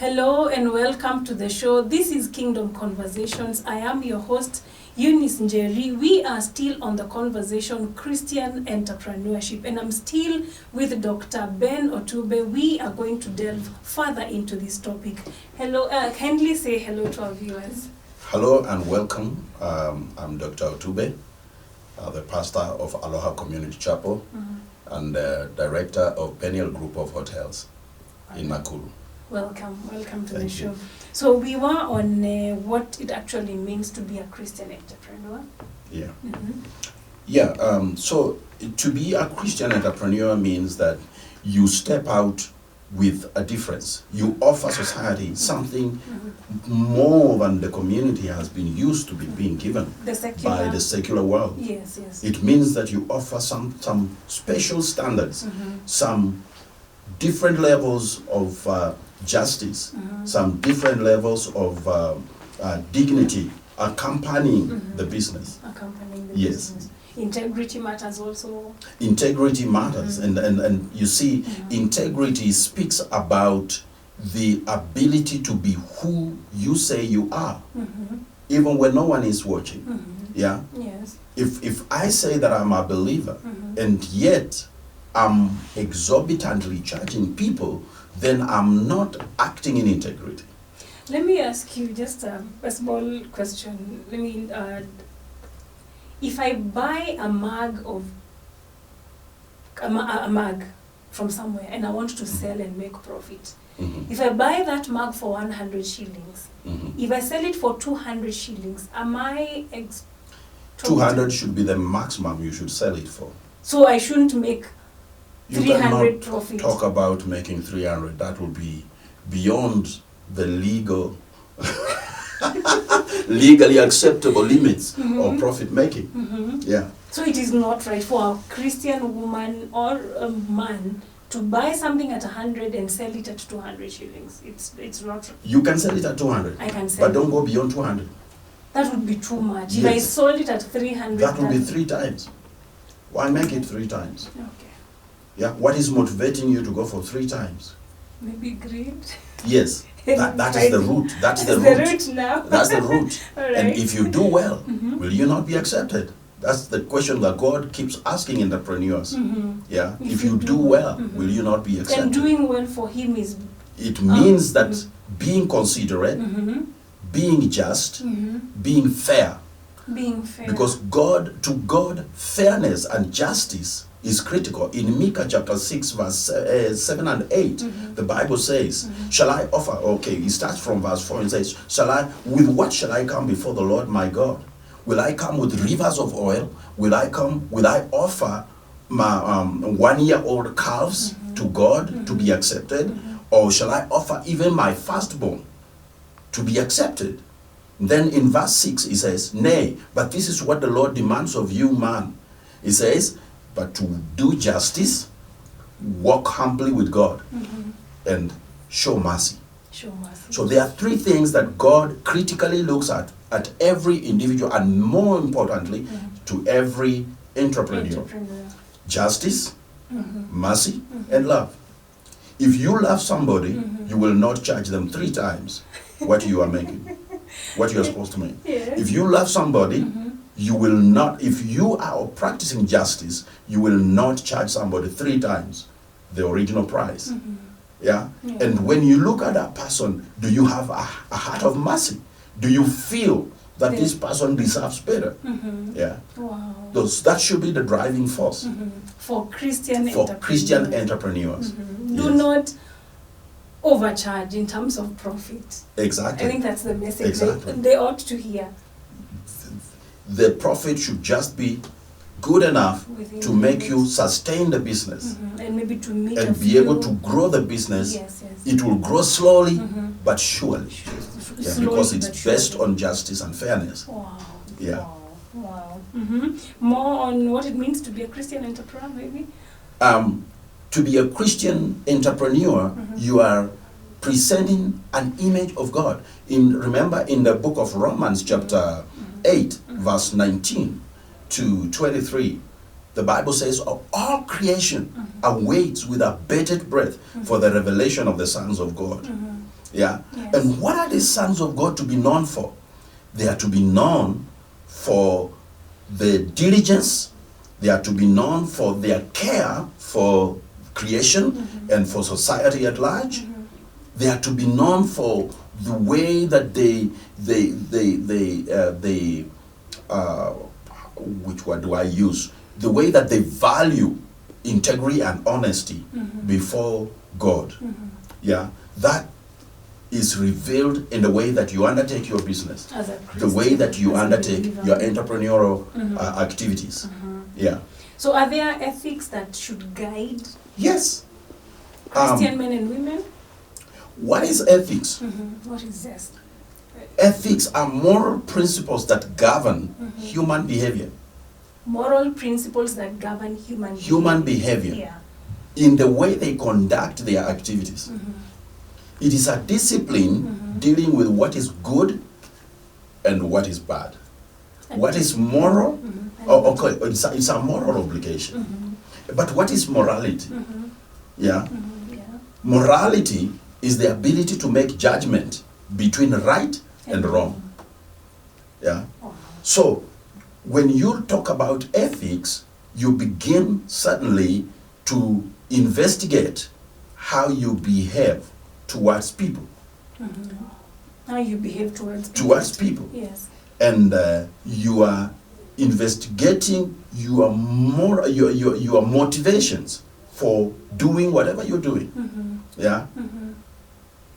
Hello and welcome to the show. This is Kingdom Conversations. I am your host, Eunice Njeri. We are still on the conversation Christian entrepreneurship, and I'm still with Dr. Ben Otube. We are going to delve further into this topic. Hello, kindly say hello to our viewers. Hello and welcome. I'm Dr. Otube, the pastor of Aloha Community Chapel and director of Peniel Group of Hotels in Nakuru. Welcome to the Thank show. you. So we were on what it actually means to be a Christian entrepreneur. Yeah. Mm-hmm. So to be a Christian entrepreneur means that you step out with a difference. You offer society something more than the community has been used to be being given by the secular world. Yes. It means that you offer some special standards, some different levels of justice, some different levels of dignity accompanying the business. Accompanying the Yes. business. Integrity matters also. Integrity matters, and you see, integrity speaks about the ability to be who you say you are, even when no one is watching. Yeah. Yes. If I say that I'm a believer, and yet I'm exorbitantly charging people, then I'm not acting in integrity. Let me ask you just a small question. If I buy a mug from somewhere and I want to sell and make profit, if I buy that mug for 100 shillings, if I sell it for 200 shillings, am I 200 should be the maximum you should sell it for. So I shouldn't make You 300 cannot profit. talk about making 300. That will be beyond the legally acceptable limits of profit making. Yeah. So it is not right for a Christian woman or a man to buy something at 100 and sell it at 200 shillings. It's not. You can sell it at 200. I can sell but don't go beyond 200. That would be too much. Yes. If I sold it at 300, That will be 3 times. Why make it 3 times? Okay. Yeah. What is motivating you to go for 3 times? Maybe greed. Yes. That is the root. That's the the root. root now. That's the root. All And right. if you do well, will you not be accepted? That's the question that God keeps asking entrepreneurs. Yeah. If you do well, will you not be accepted? And doing well for him is It means that being considerate, being just, being fair. being fair. Because to God, fairness and justice is critical. In Micah chapter 6, verse 7 and 8, the Bible says, shall I offer, okay, it starts from verse 4 and says, with what shall I come before the Lord my God? Will I come with rivers of oil? Will I offer my 1-year-old calves to God to be accepted? Or shall I offer even my firstborn to be accepted? Then in verse 6 he says, nay, but this is what the Lord demands of you, man. He says, but to do justice, walk humbly with God, and show mercy. Show mercy. So there are 3 things that God critically looks at every individual, and more importantly, to every entrepreneur. Justice, mercy, and love. If you love somebody, you will not charge them 3 times what you are making, what you are supposed to make. Yes. If you love somebody, you will not, if you are practicing justice, you will not charge somebody 3 times the original price. Yeah? And when you look at that person, do you have a heart of mercy? Do you feel that this person deserves better? Yeah. Wow. That should be the driving force For Christian for entrepreneurs. Christian entrepreneurs. Do not overcharge in terms of profit. Exactly. I think that's the message Exactly. they ought to hear. The profit should just be good enough Within to the make limits. you sustain the business And maybe to meet and a be few. able to grow the business. Yes. It will grow slowly but surely. Yeah, Slowly because but it's based surely. on justice and fairness. Wow. Yeah. Wow. More on what it means to be a Christian entrepreneur, maybe? To be a Christian entrepreneur, you are presenting an image of God. Remember in the book of Romans chapter 8, verse 19 to 23, the Bible says, all creation awaits with a bated breath for the revelation of the sons of God. Yeah? Yes. And what are the sons of God to be known for? They are to be known for their diligence, they are to be known for their care for creation and for society at large. They are to be known for the way that which word do I use? The way that they value integrity and honesty before God. Yeah, that is revealed in the way that you undertake your business, As a the Christian, way that you as a undertake believer. your entrepreneurial activities. Yeah. So are there ethics that should guide Yes. Christian men and women? What is ethics? What is this? Ethics are moral principles that govern human behavior. Moral principles that govern Human behavior. Yeah. In the way they conduct their activities. It is a discipline dealing with what is good and what is bad. What is moral? Oh, okay, it's a moral obligation. But what is morality? Yeah? Yeah. Morality is the ability to make judgment between right and wrong. Yeah? Wow. So, when you talk about ethics, you begin suddenly to investigate how you behave towards people. How you behave towards people. Towards people. Yes. And you are investigating your motivations for doing whatever you're doing. Yeah?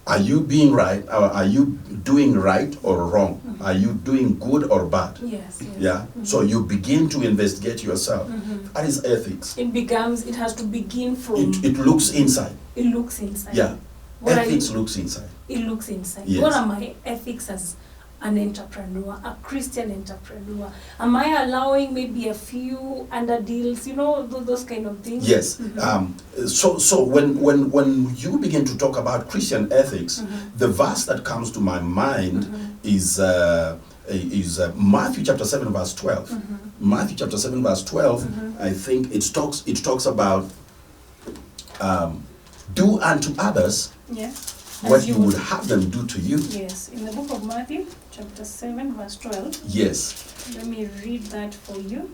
Are you being right, or are you doing right or wrong? Are you doing good or bad? Yes. Yes. Yeah? So you begin to investigate yourself. That is ethics. It has to begin from. It looks inside. It looks inside. Yeah. What Ethics looks inside. It looks inside. Yes. What are my ethics as an entrepreneur, a Christian entrepreneur? Am I allowing maybe a few under deals, those kind of things? Yes. So when you begin to talk about Christian ethics, the verse that comes to my mind is Matthew chapter 7 verse 12. Matthew chapter 7 verse 12. I think it talks about do unto others Yeah. what you would have them do to you. Yes. In the book of Matthew, chapter 7, verse 12. Yes. Let me read that for you.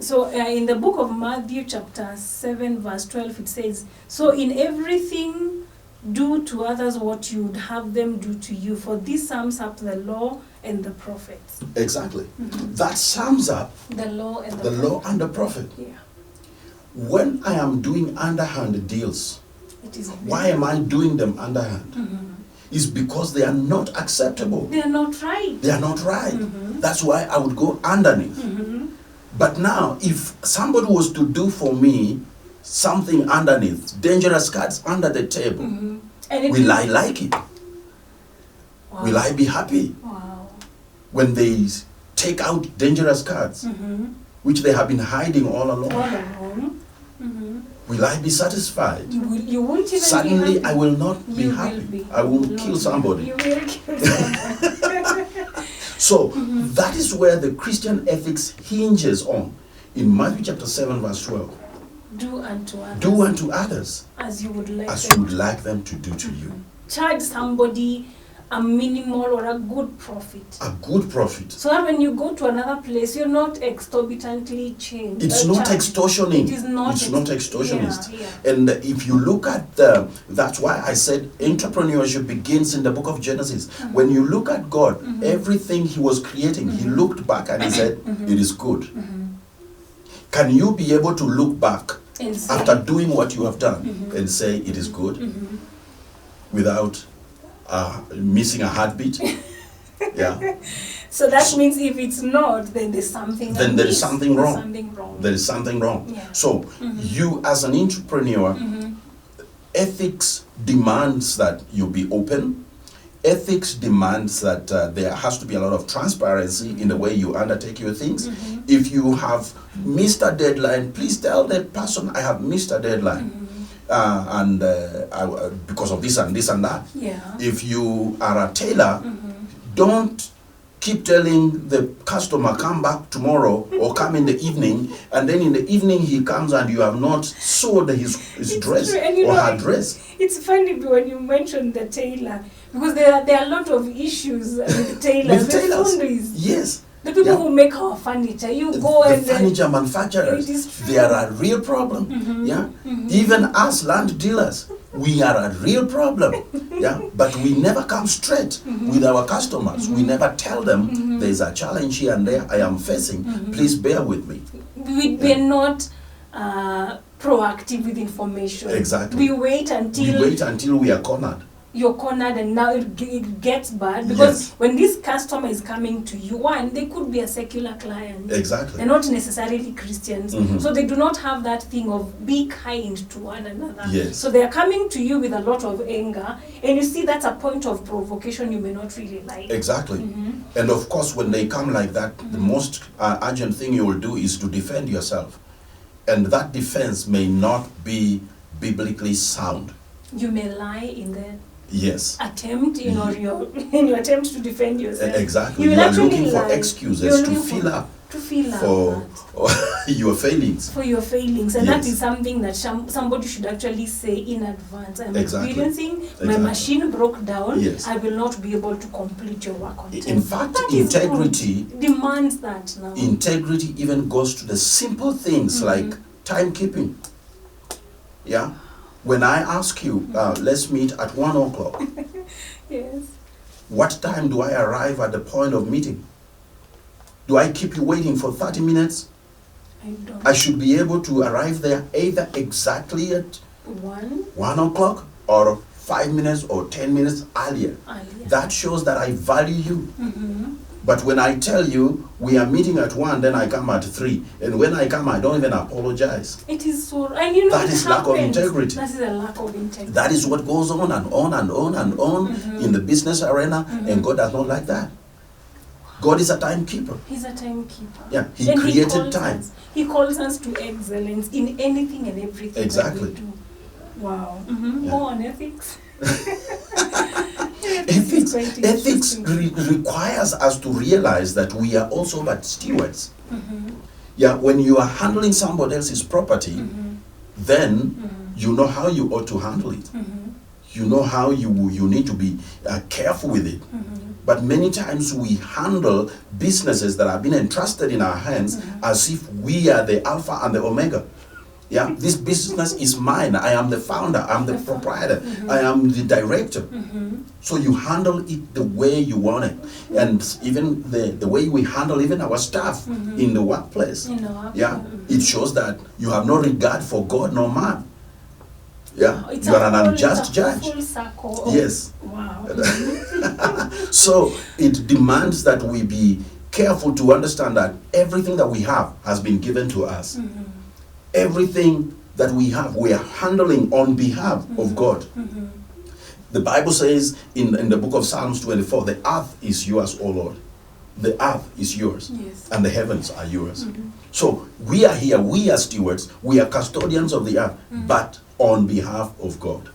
So in the book of Matthew, chapter 7, verse 12, it says, "So in everything do to others what you would have them do to you, for this sums up the law and the prophets." Exactly. That sums up The law and the law and the prophet. Yeah. When I am doing underhand deals, It is. why am I doing them underhand? It's because they are not acceptable. They are not right. They are not right. That's why I would go underneath. But now, if somebody was to do for me something underneath, dangerous cards under the table, And it will I like it? Wow. Will I be happy Wow. when they take out dangerous cards, which they have been hiding all along? All along. Will I be satisfied? You won't even Suddenly, be I happy. will not be You happy. will be. I will You kill will. somebody. You will kill somebody. So that is where the Christian ethics hinges on. In Matthew chapter 7 verse 12. Do unto others. Do unto others as you would like as them you would like them to do to you. Charge somebody a minimal or a good profit. A good profit. So that when you go to another place, you're not exorbitantly changed. It's not charged. extortioning. It is not. It's not extortionist. Yeah. And if you look at that's why I said entrepreneurship begins in the book of Genesis. When you look at God, everything He was creating, He looked back and He said, "It is good." Can you be able to look back And say, after doing what you have done and say it is good without missing a heartbeat? Yeah. so that means if it's not, then there's something. Then there is amiss. something There's wrong. Something wrong. There is something wrong. Yeah. So you as an entrepreneur, ethics demands that you be open. Ethics demands that there has to be a lot of transparency in the way you undertake your things. If you have missed a deadline, please tell that person, "I have missed a deadline. Because of this and this and that." Yeah. If you are a tailor, don't keep telling the customer, come back tomorrow or come in the evening, and then in the evening he comes and you have not sewed his dress true, and you or know, her dress. It's funny when you mentioned the tailor, because there are a lot of issues with tailors, With tailors. foundries. Yes. The people Yeah. who make our furniture, you go The and furniture manufacturers, it is true. they are a real problem. Yeah, even us land dealers, we are a real problem. Yeah, but we never come straight with our customers. We never tell them there's a challenge here and there I am facing. Please bear with me. we're not proactive with information. Exactly. We wait until We wait until we are cornered. you're cornered, and now it gets bad, because Yes. when this customer is coming to you, one, they could be a secular client. Exactly. They're not necessarily Christians, so they do not have that thing of be kind to one another. Yes. So they are coming to you with a lot of anger, and you see that's a point of provocation you may not really like. Exactly. And of course, when they come like that, the most urgent thing you will do is to defend yourself. And that defense may not be biblically sound. You may lie in the Yes. attempt, in your attempt to defend yourself. Exactly. You You will are actually looking for lie. excuses You're to looking fill up to fill up for that. your failings. For your failings, and that Yes. is something that somebody should actually say in advance. I'm Exactly. experiencing, my Exactly. machine broke down. Yes. I will not be able to complete your work on time. In fact, That is integrity good. Demands that now. Integrity even goes to the simple things like timekeeping. Yeah? When I ask you, let's meet at 1 o'clock, Yes. what time do I arrive at the point of meeting? Do I keep you waiting for 30 minutes? I don't. I should be able to arrive there either exactly at One 1 o'clock or 5 minutes or 10 minutes earlier. earlier. That shows that I value you. But when I tell you we are meeting at 1, then I come at 3. And when I come, I don't even apologize. It is so, and you know That it is lack of happens. integrity. That is a lack of integrity. That is what goes on and on and on and on in the business arena, and God does not like that. God is a timekeeper. He's a timekeeper. Yeah, He And created calls time. us- He calls us to excellence in anything and everything Exactly. that we do. Wow. Yeah. More on ethics. Ethics requires us to realize that we are also but stewards. Yeah, when you are handling somebody else's property, then you know how you ought to handle it. You know how you need to be careful with it. But many times we handle businesses that have been entrusted in our hands as if we are the Alpha and the Omega. Yeah, this business is mine. I am the founder. I'm the proprietor. I am the director. So you handle it the way you want it. And even the way we handle even our staff in the workplace. Yeah, it shows that you have no regard for God nor man. Yeah, you are an unjust judge. Full circle of, Yes. Wow. So it demands that we be careful to understand that everything that we have has been given to us. Everything that we have, we are handling on behalf of God. The Bible says in the book of Psalms 24, the earth is yours, O Lord. The earth is yours, Yes. and the heavens are yours. So we are here, we are stewards, we are custodians of the earth, but on behalf of God.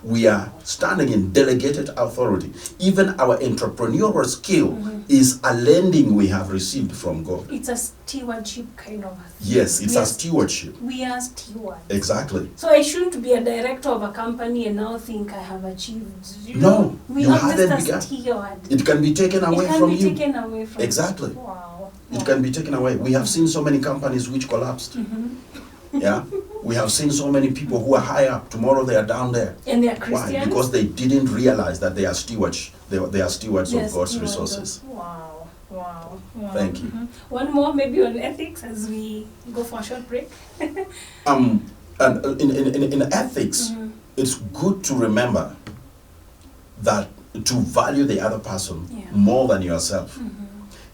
We are standing in delegated authority. Even our entrepreneurial skill is a lending we have received from God. It's a stewardship kind of a thing. Yes, it's We a are- stewardship. We are stewards. Exactly. So I shouldn't be a director of a company and now think I have achieved. No, we you are haven't just a begun. steward. It can be taken away It can from be you. taken away from Exactly. you. Wow. It can be taken away. We have seen so many companies which collapsed. Yeah, we have seen so many people who are high up. Tomorrow they are down there. And they are Why? Christians. Because they didn't realize that they are stewards. They are stewards Yes, of God's stewards of- resources. Wow. Wow. Wow. Thank you. One more maybe on ethics as we go for a short break. And in ethics, it's good to remember that to value the other person Yeah. more than yourself.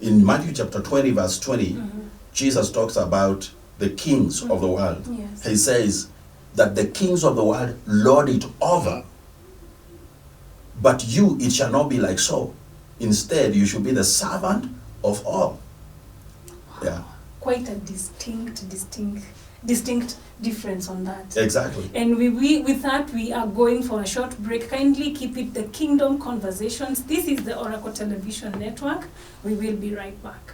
In Matthew chapter 20, verse 20, Jesus talks about the kings of the world. Yes. He says that the kings of the world lord it over. But you, it shall not be like so. Instead, you should be the servant of all. Yeah. Quite a distinct distinct difference on that. Exactly. And with that, we are going for a short break. Kindly keep it the Kingdom Conversations. This is the Oracle Television Network. We will be right back.